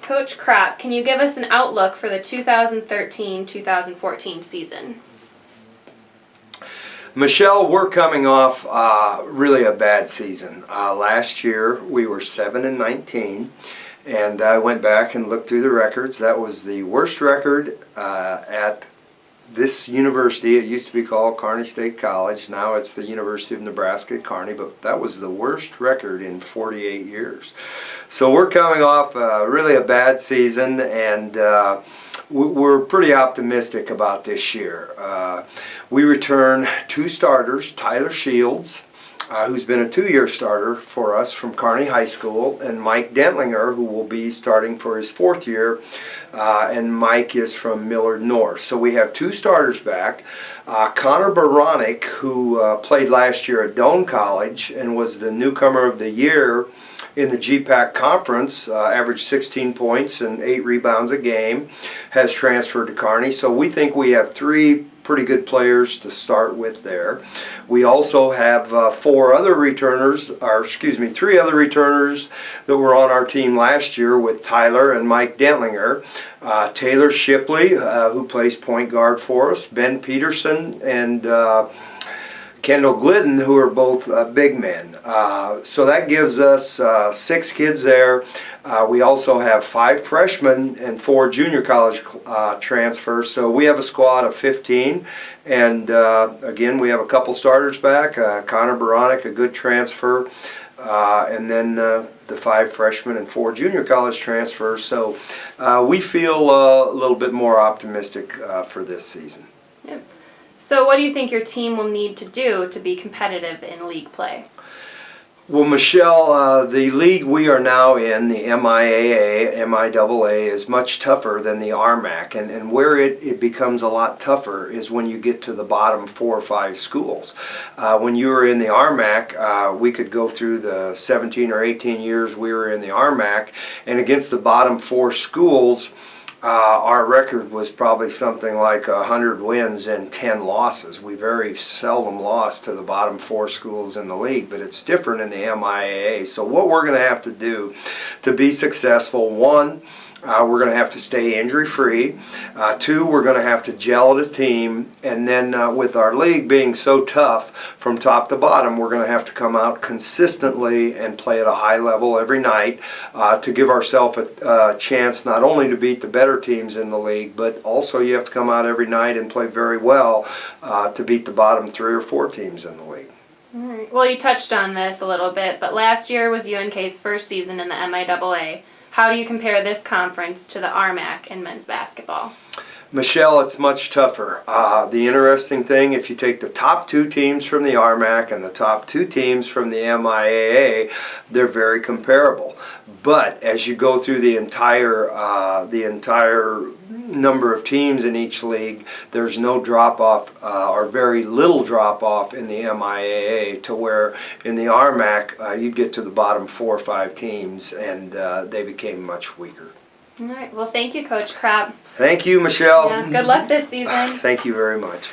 Coach Kropp, can you give us an outlook for the 2013-2014 season? Michelle, we're coming off really a bad season. Last year we were 7-19, and I went back and looked through the records. That was the worst record at this university. It used to be called Kearney State College. Now it's the University of Nebraska at Kearney, but that was the worst record in 48 years. So we're coming off really a bad season, and we're pretty optimistic about this year. We return 2 starters, Tyler Shields, who's been a 2-year starter for us from Kearney High School, and Mike Dentlinger, who will be starting for his 4th year, and Mike is from Millard North. So we have 2 starters back. Connor Baronic, who played last year at Doane College and was the newcomer of the year in the GPAC conference, averaged 16 points and 8 rebounds a game, has transferred to Kearney. So we think we have 3 pretty good players to start with there. We also have 3 other returners that were on our team last year with Tyler and Mike Dentlinger. Taylor Shipley, who plays point guard for us, Ben Peterson, and Kendall Glidden, who are both big men. So that gives us 6 kids there. We also have 5 freshmen and 4 junior college transfers. So we have a squad of 15. And again, we have a couple starters back. Connor Baronic, a good transfer. And then the 5 freshmen and 4 junior college transfers. So we feel a little bit more optimistic for this season. Yep. So what do you think your team will need to do to be competitive in league play? Well, Michelle, the league we are now in, the MIAA, is much tougher than the RMAC. And where it becomes a lot tougher is when you get to the bottom 4 or 5 schools. When you were in the RMAC, we could go through the 17 or 18 years we were in the RMAC, and against the bottom 4 schools, our record was probably something like 100 wins and 10 losses. We very seldom lost to the bottom 4 schools in the league, but it's different in the MIAA. So what we're going to have to do to be successful, 1, we're going to have to stay injury-free. 2, we're going to have to gel as a team. And then with our league being so tough from top to bottom, we're going to have to come out consistently and play at a high level every night to give ourselves a chance not only to beat the better teams in the league, but also you have to come out every night and play very well to beat the bottom 3 or 4 teams in the league. All right. Well, you touched on this a little bit, but last year was UNK's first season in the MIAA. How do you compare this conference to the RMAC in men's basketball? Michelle, it's much tougher. The interesting thing, if you take the top 2 teams from the RMAC and the top 2 teams from the MIAA, they're very comparable. But as you go through the entire number of teams in each league, there's no drop-off or very little drop-off in the MIAA, to where in the RMAC you'd get to the bottom 4 or 5 teams and they became much weaker. All right. Well, thank you, Coach Kropp. Thank you, Michelle. Yeah, good luck this season. Thank you very much.